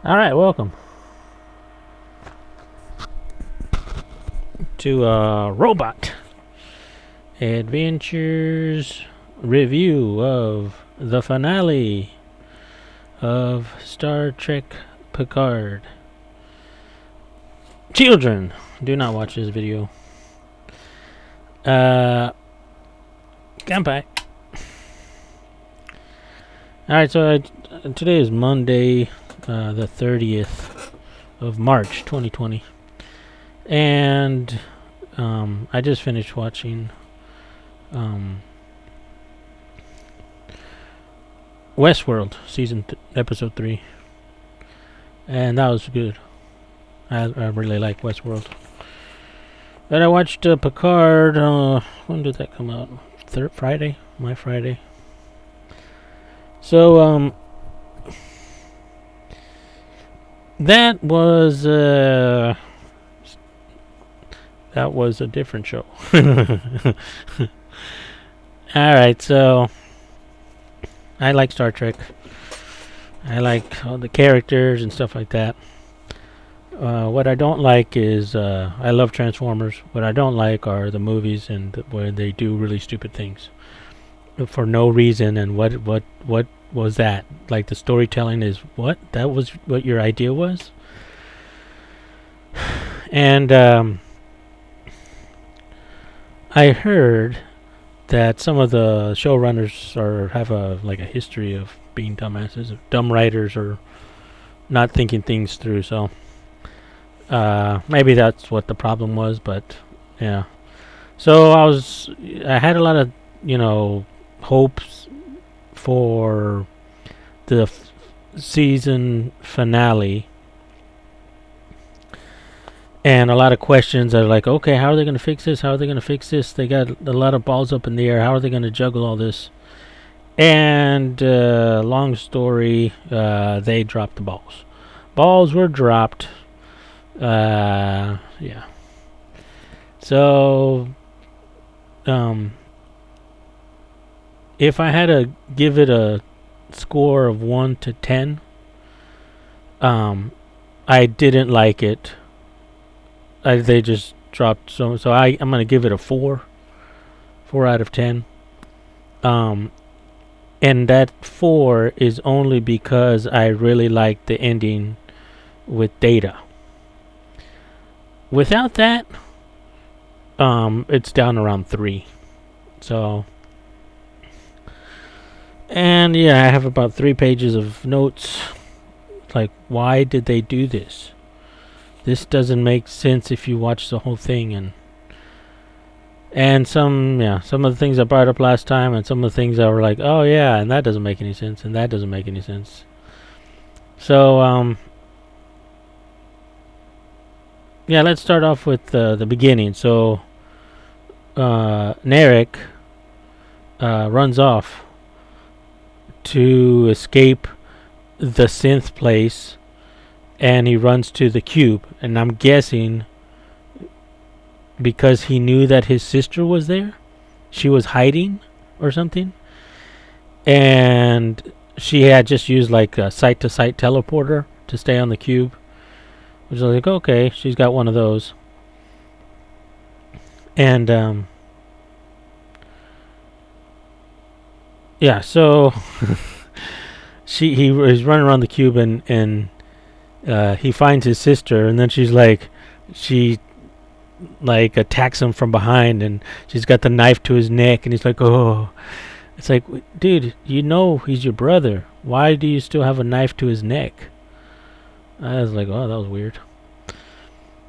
All right, welcome to Robot Adventures review of the finale of Star Trek Picard. Children, do not watch this video. Kanpai. Alright, so today is Monday, the 30th of March, 2020. And I just finished watching Westworld, episode 3. And that was good. I really like Westworld. Then I watched Picard. When did that come out? Friday? My Friday. So, that was a different show. Alright, so I like Star Trek. I like all the characters and stuff like that. What I don't like is I love Transformers. What I don't like are the movies and where they do really stupid things for no reason. And what was that? Like the storytelling is what? That was what your idea was? And I heard that some of the showrunners have a history of being dumbasses, dumb writers, or not thinking things through. So maybe that's what the problem was, but yeah. So I had a lot of hopes for the season finale, and a lot of questions are like, okay, how are they going to fix this? How are they going to fix this? They got a lot of balls up in the air. How are they going to juggle all this? And long story, they dropped the balls. Balls were dropped. Yeah. So, if I had to give it a score of 1 to 10, I didn't like it. They just dropped so I'm gonna give it a 4 out of 10. And that 4 is only because I really liked the ending with Data. Without that, it's down around 3. So, and yeah, I have about 3 pages of notes. Like, why did they do this? This doesn't make sense if you watch the whole thing. And some of the things I brought up last time, and some of the things that were like, oh yeah, and that doesn't make any sense, and that doesn't make any sense. So, yeah, let's start off with the beginning. So, Narek runs off to escape the synth place, and he runs to the cube. And I'm guessing because he knew that his sister was there, she was hiding or something, and she had just used like a site-to-site teleporter to stay on the cube. Which is like, okay, she's got one of those. And, yeah, so he's running around the cube, and he finds his sister, and then she attacks him from behind, and she's got the knife to his neck, and he's like, oh. It's like, dude, he's your brother. Why do you still have a knife to his neck? I was like, oh, that was weird.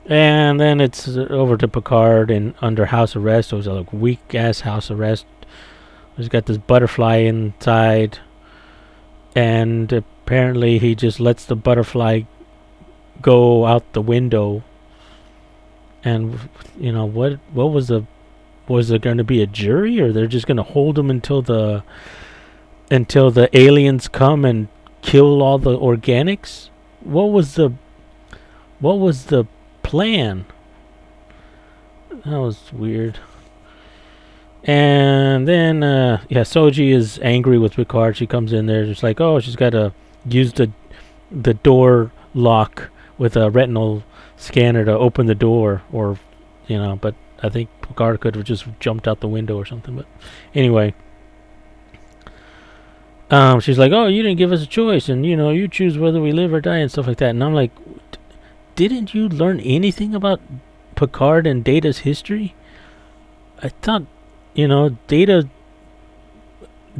And then it's over to Picard and under house arrest. It was a weak-ass house arrest. He's got this butterfly inside. And apparently he just lets the butterfly go out the window. And, what was there going to be a jury? Or they're just going to hold him until the aliens come and kill all the organics? What was the plan? That was weird. And then, Soji is angry with Picard. She comes in there, just like, oh, she's got to use the door lock with a retinal scanner to open the door, or but I think Picard could have just jumped out the window or something. But anyway, she's like, "Oh, you didn't give us a choice, and you choose whether we live or die and stuff like that." And I'm like, "Didn't you learn anything about Picard and Data's history? I thought, Data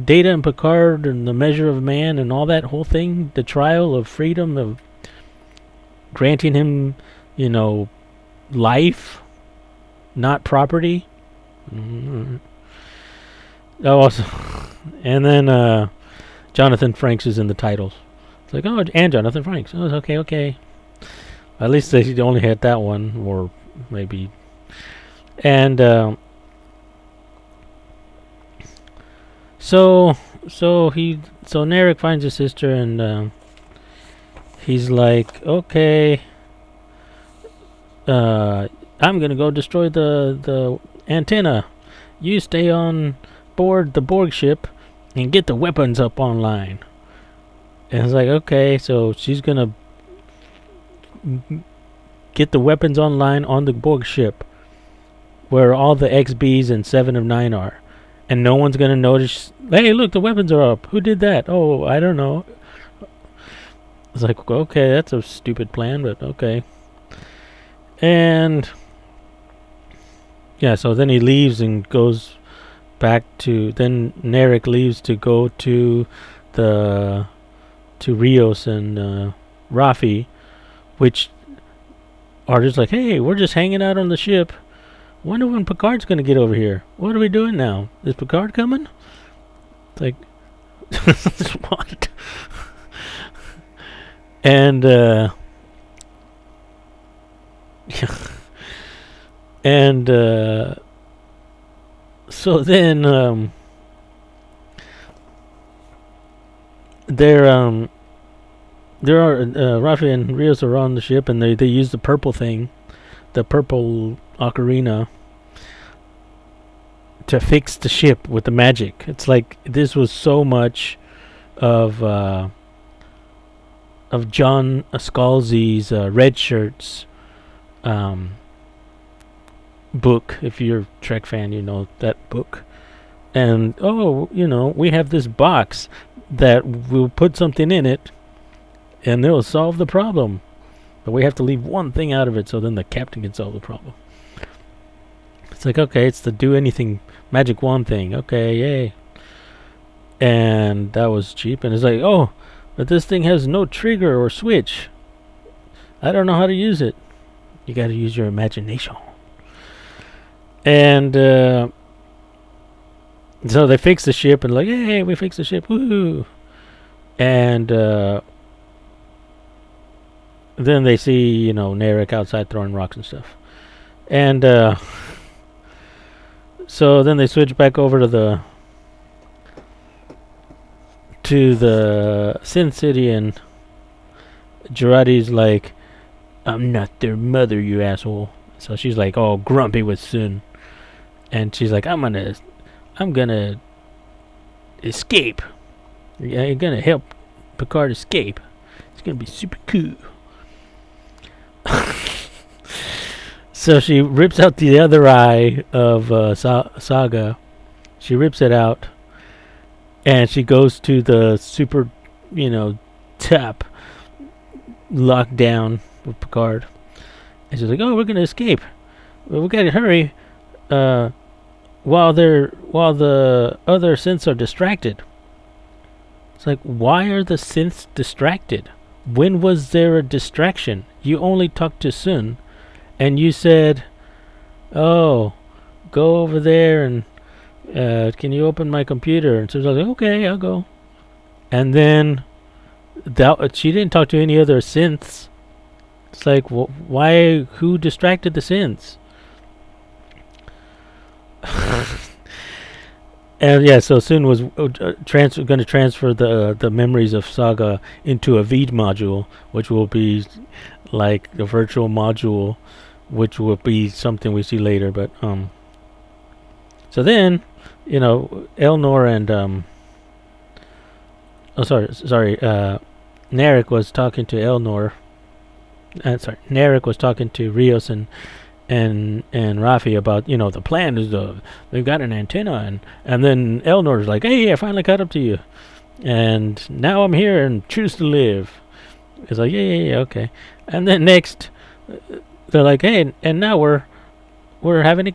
and Picard and the measure of man and all that whole thing, the trial of freedom of granting him, life, not property." Mm-hmm. Oh, also, and then Jonathan Frakes is in the titles. It's like, oh, and Jonathan Frakes. Oh, okay. At least they only had that one, or maybe. And so Narek finds his sister, and he's like, okay, I'm gonna go destroy the antenna. You stay on board the Borg ship and get the weapons up online. And it's like, okay, so she's gonna get the weapons online on the Borg ship, where all the XBs and 7 of 9 are, and no one's gonna notice. Hey, look, the weapons are up. Who did that? Oh, I don't know. It's like, okay, that's a stupid plan, but okay. And yeah, so then he leaves and goes back to. Then Narek leaves to go to Rios and Rafi, which are just like, hey, we're just hanging out on the ship. Wonder when Picard's gonna get over here. What are we doing now? Is Picard coming? It's like, what? And and so then there are Rafi and Rios are on the ship, and they use the purple thing, the purple ocarina, to fix the ship with the magic. It's like this was so much of John Scalzi's Red Shirts book. If you're a Trek fan, you know that book. And we have this box that will put something in it, and it'll solve the problem. But we have to leave one thing out of it, so then the captain can solve the problem. It's like, okay, it's the do anything magic wand thing. Okay, yay. And that was cheap. And it's like, oh, but this thing has no trigger or switch. I don't know how to use it. You got to use your imagination. And so they fix the ship, and like, hey, we fixed the ship. Woohoo. And then they see, Narek outside throwing rocks and stuff. And so then they switch back over to the Sin City, and Girardi's like, I'm not their mother, you asshole. So she's like all grumpy with Sin. And she's like, I'm gonna escape. You're gonna help Picard escape. It's gonna be super cool. So she rips out the other eye of Saga. She rips it out, and she goes to the super, top lockdown with Picard. And she's like, "Oh, we're gonna escape. Well, we gotta hurry. While the other synths are distracted." It's like, why are the synths distracted? When was there a distraction? You only talked to Sun, and you said, "Oh, go over there and can you open my computer?" And so I was like, "Okay, I'll go." And then she didn't talk to any other synths. It's like, why? Who distracted the synths? And yeah, so Sun was going to transfer the memories of Saga into a Veed module, which will be like the virtual module, which will be something we see later. But so then, Elnor and Narek was talking to Elnor, sorry, Narek was talking to Rios and Rafi about, the plan is they've got an antenna, and then Elnor's like, hey, I finally caught up to you, and now I'm here and choose to live. It's like, yeah, okay. And then next, they're like, hey, and now we're having a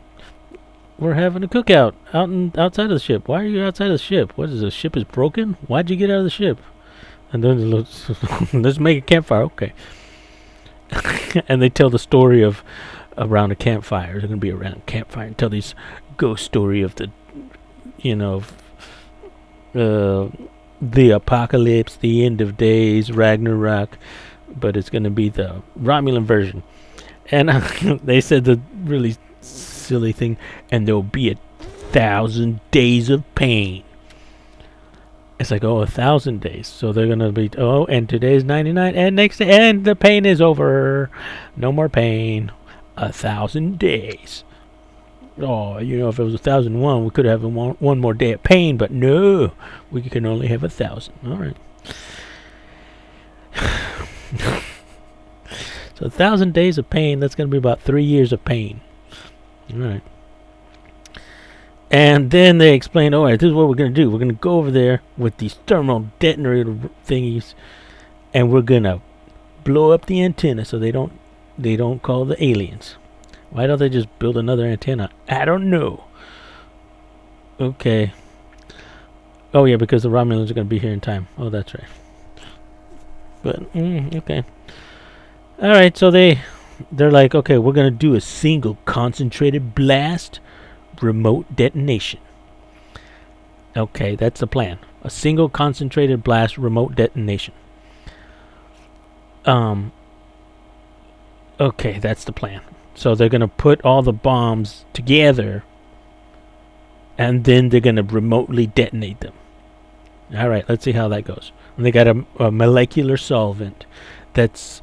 cookout outside of the ship. Why are you outside of the ship? What is the ship is broken? Why'd you get out of the ship? And then let's make a campfire. Okay. And they tell the story of around a campfire. They're gonna be around a campfire and tell this ghost story of the apocalypse, the end of days, Ragnarok, but it's gonna be the Romulan version. And they said the really silly thing, and there'll be 1,000 days of pain. It's like, 1,000 days. So they're gonna be, and today's 99, and next day, and the pain is over. No more pain. 1,000 days. If it was 1,001, we could have one more day of pain, but no, we can only have 1,000. All right. So 1,000 days of pain. That's gonna be about 3 years of pain. All right. And then they explain, all right, this is what we're going to do. We're going to go over there with these thermal detonator thingies, and we're going to blow up the antenna so they don't call the aliens. Why don't they just build another antenna? I don't know. Okay. Oh, yeah, because the Romulans are going to be here in time. Oh, that's right. But, okay. All right, so they're like, okay, we're going to do a single concentrated blast remote detonation. Okay, that's the plan. A single concentrated blast remote detonation. Okay, that's the plan. So they're going to put all the bombs together, and then they're going to remotely detonate them. All right, let's see how that goes. And they got a molecular solvent that's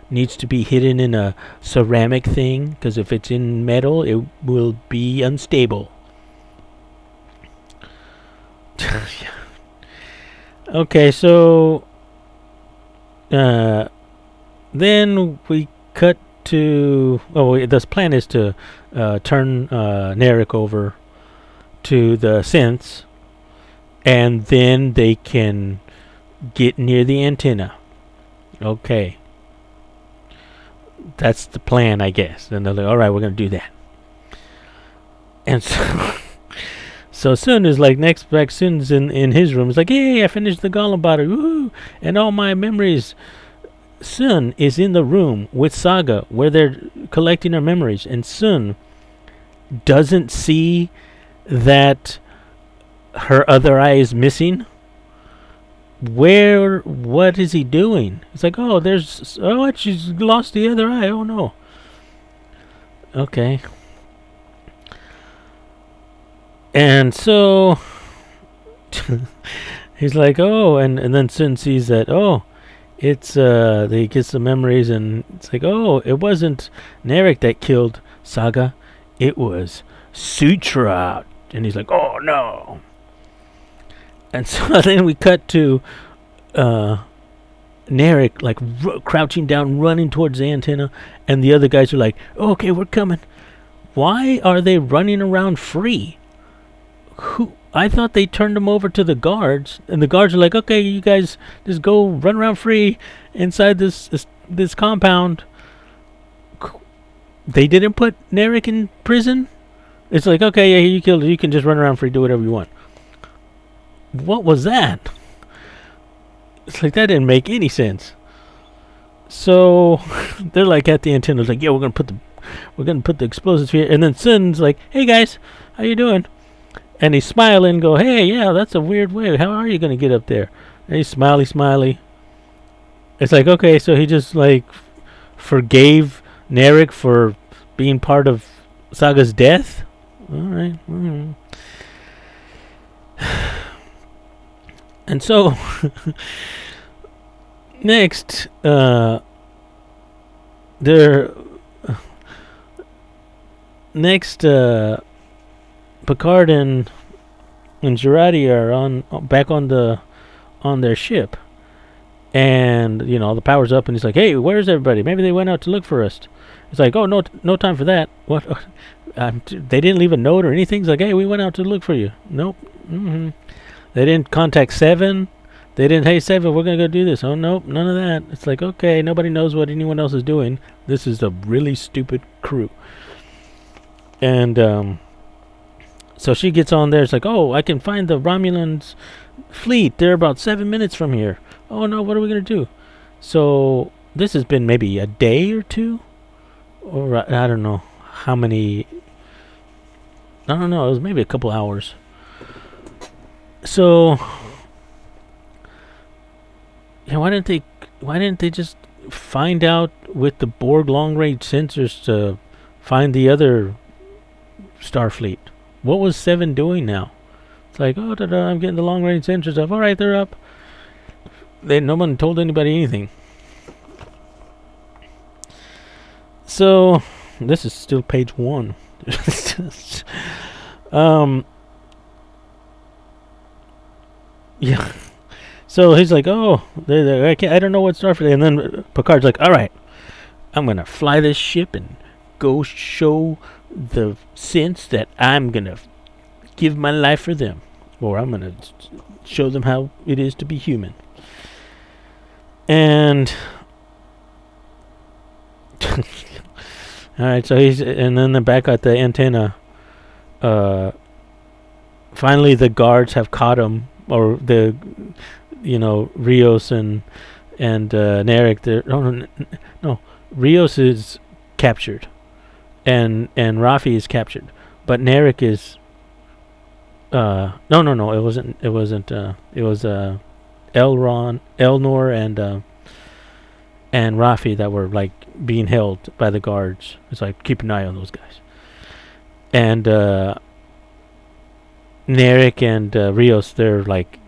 needs to be hidden in a ceramic thing, because if it's in metal, it will be unstable. Okay, so then we cut to... the plan is to turn Narek over to the synths, and then they can get near the antenna. Okay. That's the plan, I guess. And they're like, all right, we're going to do that. And so Sun is like, Sun's in his room. He's like, hey, I finished the Golem body. Woo! And all my memories. Sun is in the room with Saga where they're collecting her memories. And Sun doesn't see that her other eye is missing. What is he doing? It's like, she's lost the other eye. Oh no. Okay. And so he's like, and then Sun sees that, it's he gets the memories, and it's like, it wasn't Narek that killed Saga, it was Sutra. And he's like, oh no. And so then we cut to Narek like crouching down, running towards the antenna, and the other guys are like, okay, we're coming. Why are they running around free? I thought they turned them over to the guards, and the guards are like, okay, you guys just go run around free inside this compound. They didn't put Narek in prison? It's like, okay, yeah, you killed it. You can just run around free, do whatever you want. What was that? It's like, that didn't make any sense. So they're like at the antenna, like, yeah, we're gonna put the explosives here. And then Sun's like, hey guys, how you doing? And he's smiling and go, hey, yeah, that's a weird way. How are you gonna get up there? And he's smiley. It's like, okay, so he just like forgave Narek for being part of Saga's death. All right. Mm-hmm. And so next, Picard and Girardi are back on their ship, And the power's up, and he's like, "Hey, where's everybody? Maybe they went out to look for us." It's like, "Oh, no time for that. What? They didn't leave a note or anything." It's like, "Hey, we went out to look for you." Nope. They didn't contact Seven. They didn't. "Hey, Seven, we're gonna go do this." Oh, nope, none of that. It's like, okay, nobody knows what anyone else is doing. This is a really stupid crew. And so she gets on there. It's like, "Oh, I can find the Romulans' fleet. They're about 7 minutes from here." "Oh no, what are we gonna do?" So this has been maybe a day or two, or I don't know how many. I don't know. It was maybe a couple hours. So yeah, why didn't they just find out with the Borg long range sensors to find the other Starfleet? What was Seven doing now? It's like, "Oh, I'm getting the long range sensors up. All right, they're up." No one told anybody anything. So this is still page 1. Yeah. So he's like, "Oh, I don't know what Starfleet." And then Picard's like, "All right, I'm gonna fly this ship and go show the sense that I'm gonna give my life for them, or I'm gonna show them how it is to be human." And all right, so and then they're back at the antenna. Finally, the guards have caught him, or Rios and Narek. No, Rios is captured, and Rafi is captured, but Narek is. No. It wasn't. It was Elnor and Rafi that were like being held by the guards. It's like, keep an eye on those guys. And Narek and Rios, they're like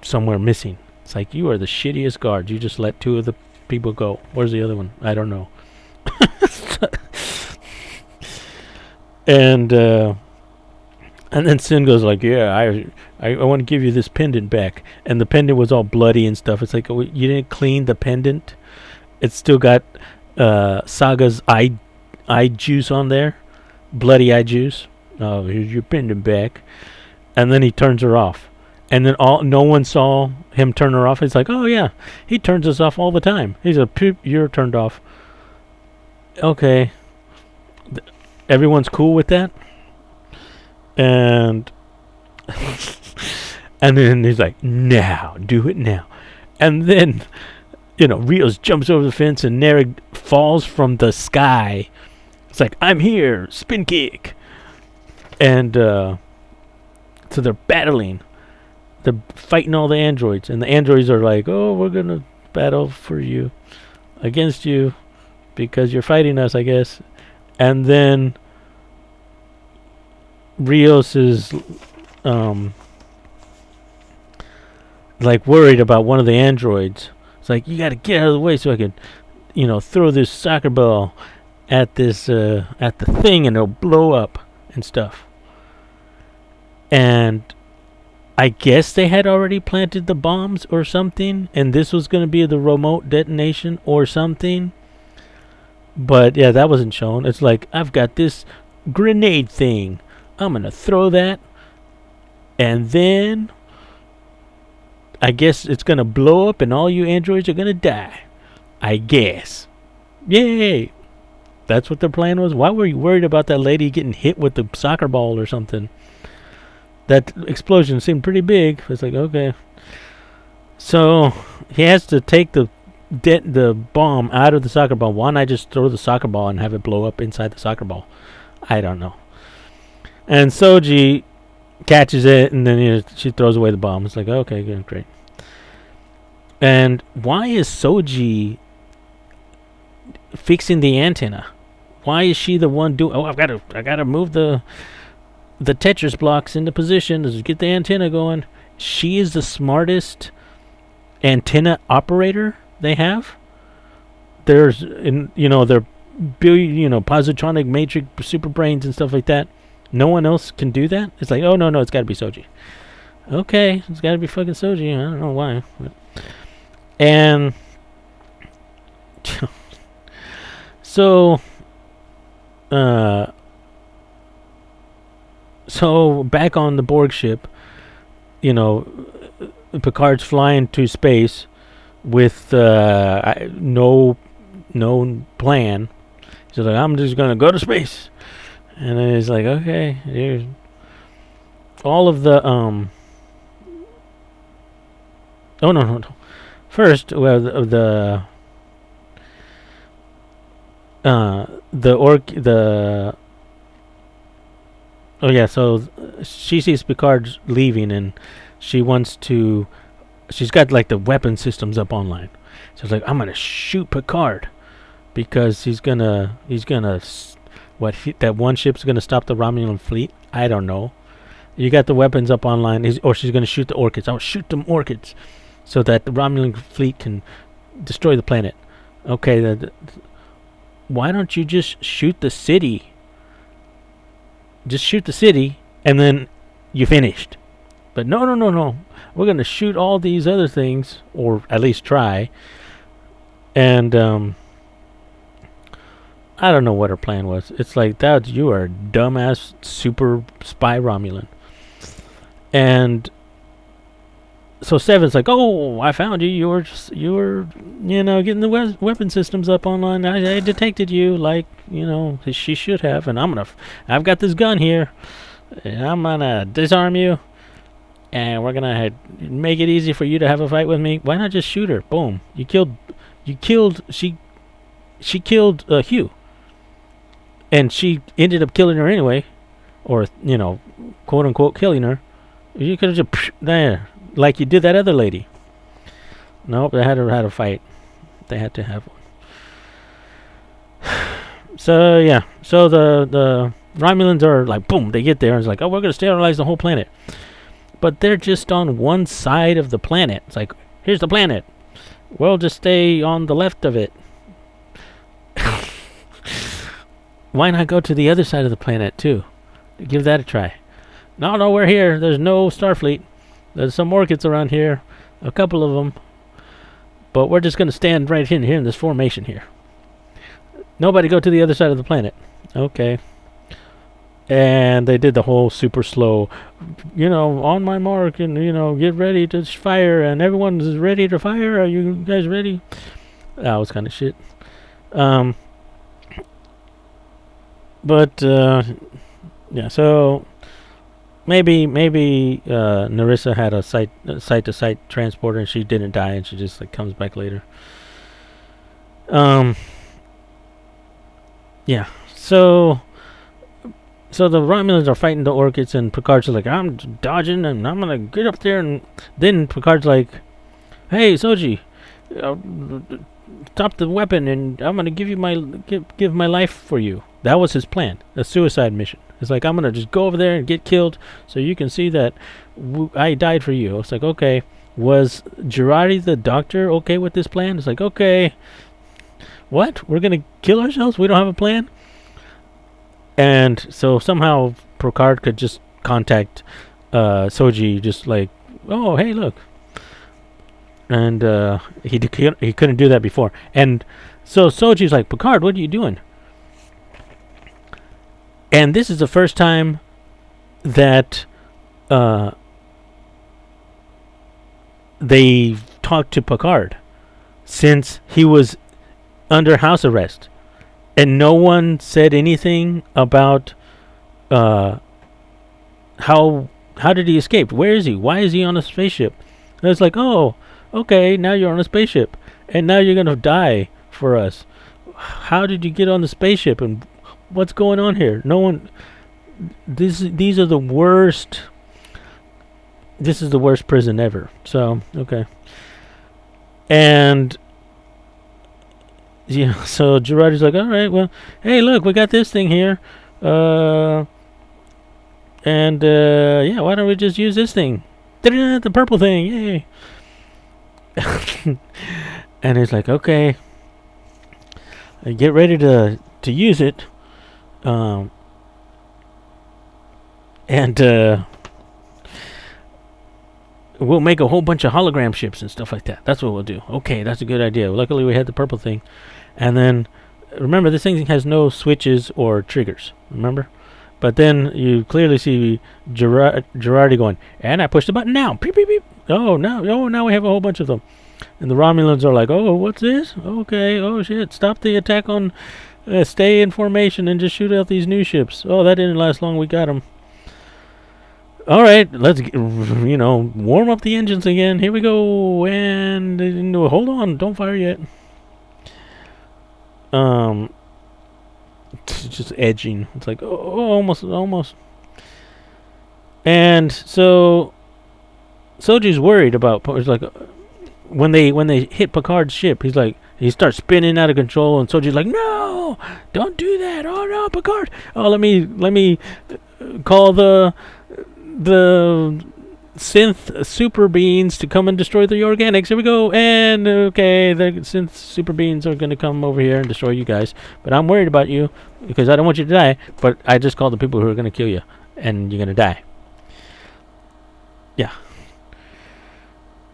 somewhere missing. It's like, you are the shittiest guards. You just let 2 of the people go. Where's the other one? I don't know. And then Sin goes like, "Yeah, I want to give you this pendant back." And the pendant was all bloody and stuff. It's like, "Oh, you didn't clean the pendant? It's still got Saga's eye juice on there, bloody eye juice. Oh, here's your pendant back." And then he turns her off. And then no one saw him turn her off. It's like, "Oh yeah, he turns us off all the time." He's a poop. You're turned off. Okay, everyone's cool with that. And and then he's like, "Now, do it now." And then, Rios jumps over the fence and Narek falls from the sky. It's like, "I'm here, spin kick." And so they're battling. They're fighting all the androids. And the androids are like, "Oh, we're going to battle for you, against you, because you're fighting us, I guess." And then Rios is like worried about one of the androids. It's like, "You got to get out of the way so I can, throw this soccer ball at this at the thing and it'll blow up and stuff." And I guess they had already planted the bombs or something, and this was going to be the remote detonation or something. But yeah, that wasn't shown. It's like, "I've got this grenade thing. I'm going to throw that, and then I guess it's going to blow up and all you androids are going to die. I guess." Yay! That's what their plan was. Why were you worried about that lady getting hit with the soccer ball or something? That explosion seemed pretty big. It's like, okay. So he has to take the bomb out of the soccer ball. Why not just throw the soccer ball and have it blow up inside the soccer ball? I don't know. And Soji catches it, and then she throws away the bomb. It's like, okay, good, great. And why is Soji fixing the antenna? Why is she the one doing? "Oh, I gotta move the Tetris blocks into position to get the antenna going." She is the smartest antenna operator they have. They're positronic matrix super brains and stuff like that. No one else can do that. It's like, oh no, it's got to be Soji. Okay, it's got to be fucking Soji. I don't know why. But. And so, uh, so back on the Borg ship, you know, Picard's flying to space with no plan. He's like, I'm just gonna go to space, and then he's like, okay, here's all of the Oh no. First, well, the oh yeah. So she sees Picard leaving, and she wants to. She's got like the weapon systems up online. So it's like, I'm gonna shoot Picard because that one ship's gonna stop the Romulan fleet. I don't know. You got the weapons up online, or she's gonna shoot the Orchids. I'll shoot them Orchids so that the Romulan fleet can destroy the planet. Okay, why don't you just shoot the city? Just shoot the city, and then you finished. But no. We're gonna shoot all these other things, or at least try. And I don't know what her plan was. It's like, that you are a dumbass super spy Romulan. And so Seven's like, oh, I found you. You were getting the weapon systems up online. I detected you, like, she should have. And I've got this gun here, and I'm gonna disarm you, and we're gonna make it easy for you to have a fight with me. Why not just shoot her? Boom. She killed Hugh, and she ended up killing her anyway, or quote unquote killing her. You could have just there. Like you did that other lady. Nope, they had to have a fight. They had to have one. So yeah, so the Romulans are like, boom, they get there and it's like, oh, we're gonna sterilize the whole planet. But they're just on one side of the planet. It's like, here's the planet. We'll just stay on the left of it. Why not go to the other side of the planet too? Give that a try. No, we're here. There's no Starfleet. There's some Orchids around here, a couple of them, but we're just going to stand right here in this formation here. Nobody go to the other side of the planet. Okay. And they did the whole super slow, on my mark, and, get ready to fire, and everyone is ready to fire. Are you guys ready? That was kind of shit. But, yeah, so Maybe Narissa had a site-to-site transporter and she didn't die and she just comes back later. Yeah. So the Romulans are fighting the Orchids and Picard's like, I'm dodging and I'm gonna get up there, and then Picard's like, hey Soji, stop the weapon and I'm gonna give my life for you. That was his plan, a suicide mission. It's like, I'm going to just go over there and get killed so you can see that I died for you. It's like, okay. Was Girardi the doctor okay with this plan? It's like, okay. What? We're going to kill ourselves? We don't have a plan? And so somehow Picard could just contact Soji, just like, oh, hey, look. And he couldn't do that before. And so Soji's like, Picard, what are you doing? And this is the first time that they talked to Picard since he was under house arrest. And no one said anything about how did he escape? Where is he? Why is he on a spaceship? And it's like, oh, okay, now you're on a spaceship. And now you're going to die for us. How did you get on the spaceship? And what's going on here? No one. These are the worst. This is the worst prison ever. So okay. And yeah, so Girardi's like, all right, well, hey, look, we got this thing here, yeah, why don't we just use this thing? The purple thing, yay! And he's like, okay, get ready to use it. we'll make a whole bunch of hologram ships and stuff like that. That's what we'll do. Okay, that's a good idea. Luckily, we had the purple thing. And then, remember, this thing has no switches or triggers. Remember? But then you clearly see Girardi going, and I push the button now. Beep, beep, beep. Oh, now we have a whole bunch of them. And the Romulans are like, oh, what's this? Okay, oh, shit. Stop the attack on... stay in formation and just shoot out these new ships. Oh, that didn't last long. We got them. All right, let's warm up the engines again. Here we go. And hold on, don't fire yet. It's just edging. It's like almost. And so Soji's worried about. It's like when they hit Picard's ship, he's like he starts spinning out of control, and Soji's like, no, don't do that. Oh no, Picard. Oh, let me call the synth super beings to come and destroy the organics. Here we go. And okay, the synth super beings are going to come over here and destroy you guys. But I'm worried about you because I don't want you to die. But I just called the people who are going to kill you, and you're going to die. Yeah.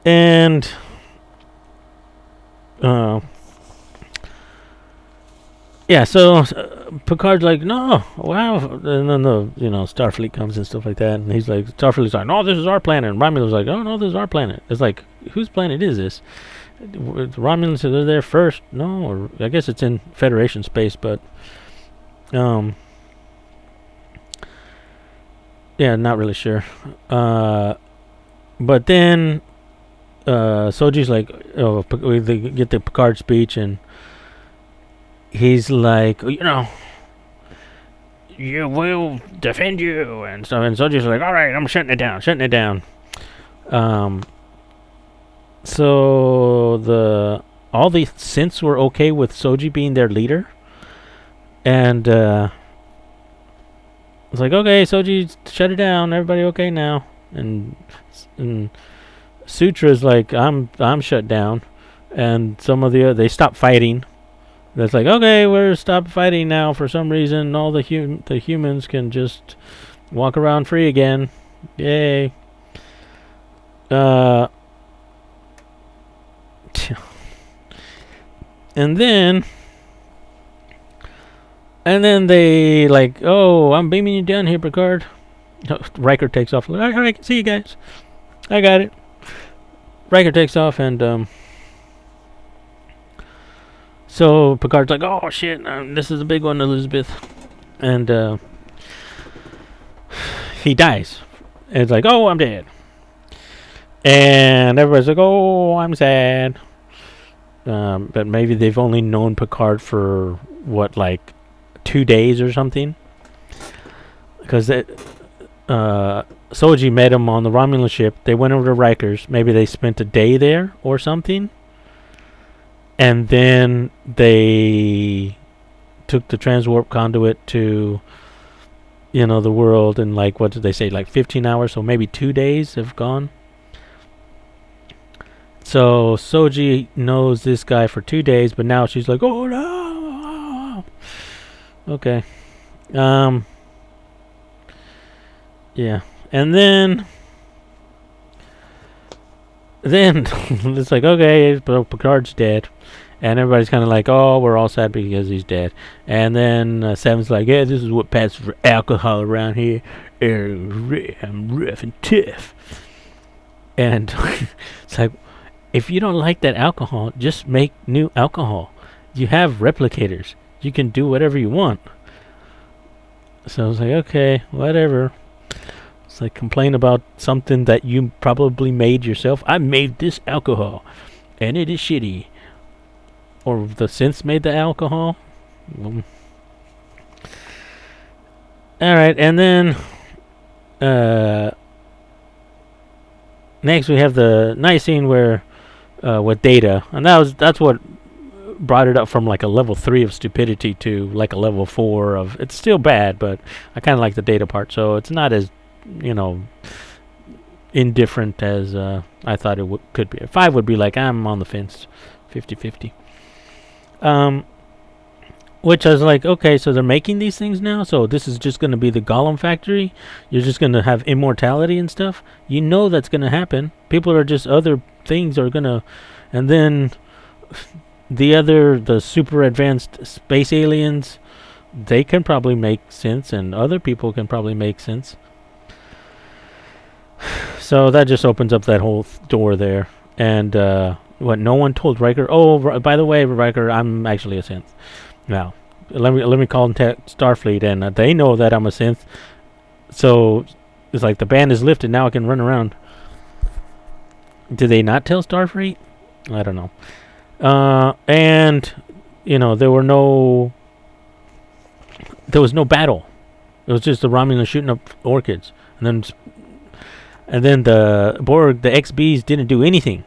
And yeah, so Picard's like, no, wow. And then the Starfleet comes and stuff like that, and he's like, Starfleet's like, no, this is our planet. And Romulan's like, oh no, this is our planet. It's like, whose planet is this? The Romulans, they're there first. No, or I guess it's in Federation space, but yeah, not really sure. But then Soji's like, they get the Picard speech, and he's like, you will defend you, and Soji's like, all right, I'm shutting it down. So all the synths were okay with Soji being their leader, and it's like, okay, Soji, shut it down. Everybody okay now? And Sutra's like, I'm shut down, and some of they stop fighting. That's like, okay, we're stop fighting now. For some reason, all the humans can just walk around free again. Yay. And then they like, oh, I'm beaming you down here, Picard. Riker takes off. All right, see you guys. I got it. Riker takes off, and so Picard's like, oh shit, this is a big one, Elizabeth. And he dies. And it's like, oh, I'm dead. And everybody's like, oh, I'm sad. But maybe they've only known Picard for, like 2 days or something. Because Soji met him on the Romulan ship. They went over to Riker's. Maybe they spent a day there or something. And then they took the transwarp conduit to, the world. And like, what did they say? Like 15 hours. So maybe 2 days have gone. So Soji knows this guy for 2 days. But now she's like, oh no. Okay. Yeah. And then it's like, okay, Picard's dead. And everybody's kind of like, oh, we're all sad because he's dead. And then Seven's like, yeah, this is what passes for alcohol around here. I'm rough and tough. And it's like, if you don't like that alcohol, just make new alcohol. You have replicators. You can do whatever you want. So I was like, okay, whatever. It's like, complain about something that you probably made yourself. I made this alcohol, and it is shitty. Or the synths made the alcohol. Alright, and then next we have the nice scene where with Data, and that's what brought it up from like a level 3 of stupidity to like a level 4 of, it's still bad, but I kind of like the Data part, so it's not as indifferent as I thought it could be. 5 would be like, I'm on the fence, 50-50. Which I was like, okay, so they're making these things now. So this is just going to be the Golem factory. You're just going to have immortality and stuff. You know that's going to happen. People are just other things are going to, and then the super advanced space aliens, they can probably make sense, and other people can probably make sense. So that just opens up that whole door there. And what? No one told Riker. Oh, by the way, Riker, I'm actually a synth. Now, let me call Starfleet, and they know that I'm a synth. So it's like the ban is lifted. Now I can run around. Did they not tell Starfleet? I don't know. And there was no battle. It was just the Romulans shooting up orchids, and then the Borg, the XBs didn't do anything.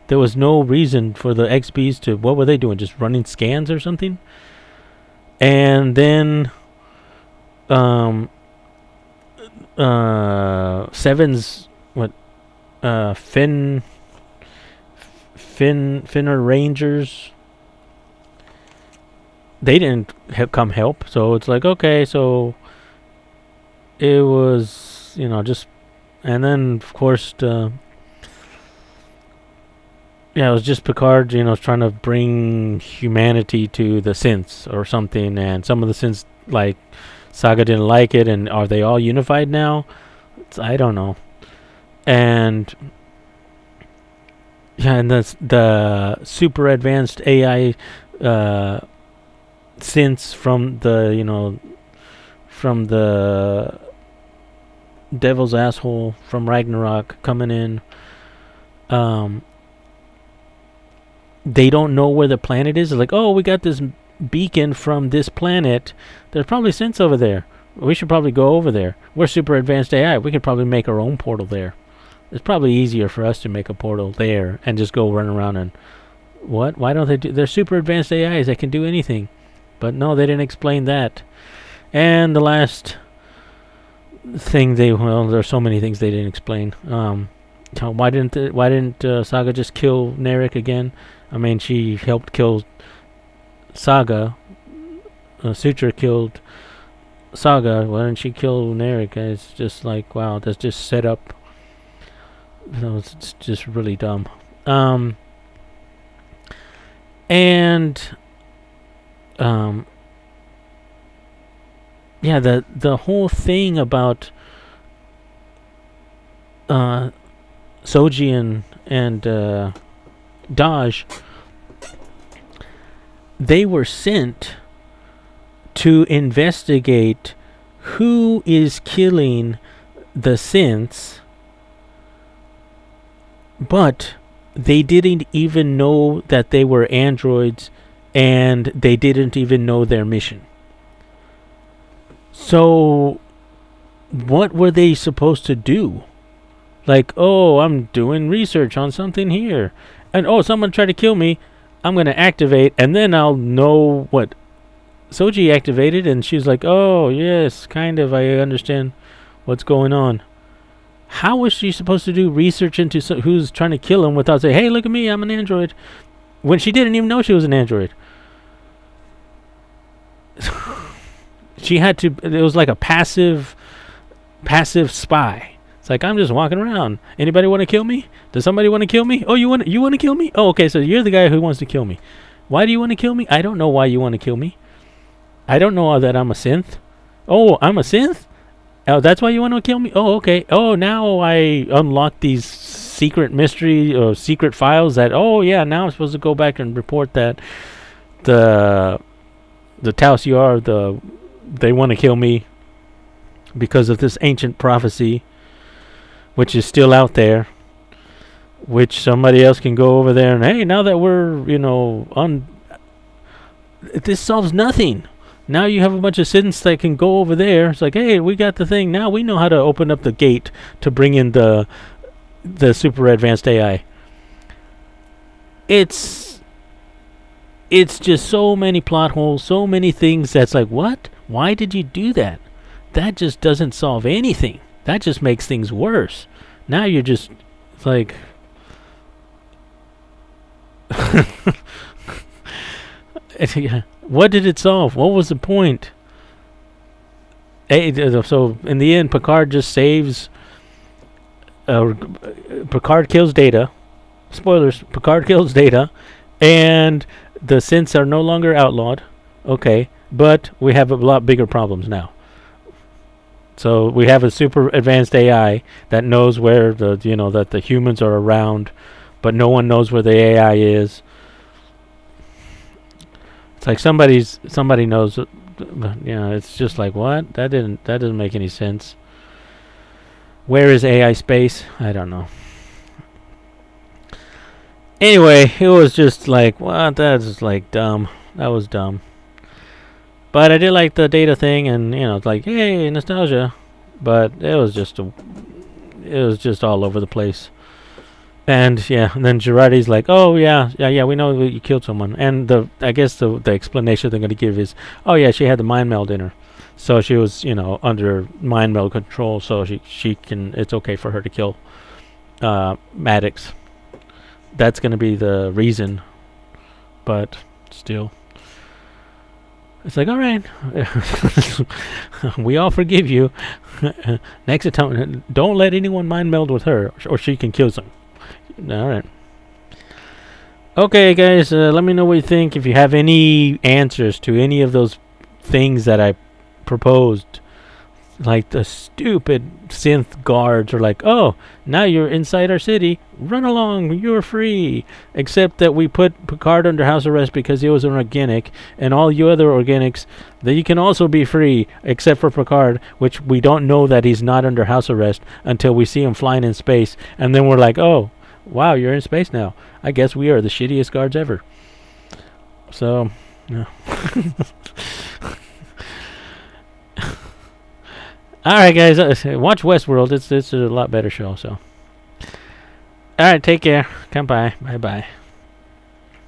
There was no reason for the XBs to. What were they doing? Just running scans or something? And then, Seven's Finner Rangers. They didn't come help, so it's like, okay, so it was just, and then of course it was just Picard, trying to bring humanity to the synths or something, and some of the synths, like Saga, didn't like it, and are they all unified now? I don't know. And and the super advanced AI synths from the devil's asshole from Ragnarok coming in. They don't know where the planet is. They're like, oh, we got this beacon from this planet. There's probably synths over there. We should probably go over there. We're super advanced AI. We could probably make our own portal there. It's probably easier for us to make a portal there and just go run around and what? Why don't they do? They're super advanced AIs. They can do anything. But no, they didn't explain that. And the last thing there's so many things they didn't explain. Why didn't Saga just kill Narek again? I mean, she helped kill Saga. Sutra killed Saga. Why didn't she kill Narek? It's just like, wow, that's just set up. It's just really dumb. The whole thing about Soji and Daj, they were sent to investigate who is killing the synths, but they didn't even know that they were androids, and they didn't even know their mission. So what were they supposed to do? Like, oh, I'm doing research on something here, and oh, someone tried to kill me. I'm going to activate, and then I'll know what Soji activated. And she's like, oh, yes, kind of, I understand what's going on. How was she supposed to do research into who's trying to kill him without saying, hey, look at me, I'm an android, when she didn't even know she was an android? She had to, it was like a passive spy. It's like, I'm just walking around. Anybody want to kill me? Does somebody want to kill me? Oh, you want to kill me? Oh, okay, so you're the guy who wants to kill me. Why do you want to kill me? I don't know why you want to kill me. I don't know that I'm a synth. Oh, I'm a synth? Oh, that's why you want to kill me? Oh, okay. Oh, now I unlock these secret mystery or secret files that, oh, yeah, now I'm supposed to go back and report that the Tau CR, they want to kill me because of this ancient prophecy, which is still out there, which somebody else can go over there and, hey, now that we're, this solves nothing. Now you have a bunch of synths that can go over there. It's like, hey, we got the thing. Now we know how to open up the gate to bring in the super advanced AI. It's just so many plot holes, so many things that's like, what? Why did you do that? That just doesn't solve anything. That just makes things worse. Now you're just, it's like, What did it solve? What was the point? So in the end, Picard just saves. Picard kills Data. Spoilers: Picard kills Data, and the synths are no longer outlawed. Okay, but we have a lot bigger problems now. So we have a super advanced AI that knows where that the humans are around, but no one knows where the AI is. It's like somebody knows. It's just like, what? That doesn't make any sense. Where is AI space? I don't know. Anyway, it was just like, what? That's like dumb. That was dumb. But I did like the Data thing, and it's like, hey, nostalgia. But it was just all over the place. And then Girardi's like, oh yeah, we know you killed someone. And I guess the explanation they're going to give is, oh yeah, she had the mind meld in her, so she was under mind meld control, so she can. It's okay for her to kill Maddox. That's going to be the reason, but still. It's like, all right, we all forgive you. Next time, don't let anyone mind meld with her, or she can kill them. All right. Okay, guys, let me know what you think. If you have any answers to any of those things that I proposed, like the stupid synth guards are like, oh, now you're inside our city. Run along, you're free. Except that we put Picard under house arrest because he was an organic, and all you other organics, that you can also be free, except for Picard, which we don't know that he's not under house arrest until we see him flying in space, and then we're like, oh, wow, you're in space now. I guess we are the shittiest guards ever. So, no. All right, guys, watch Westworld. It's a lot better show. So, all right, take care. Come by. Bye.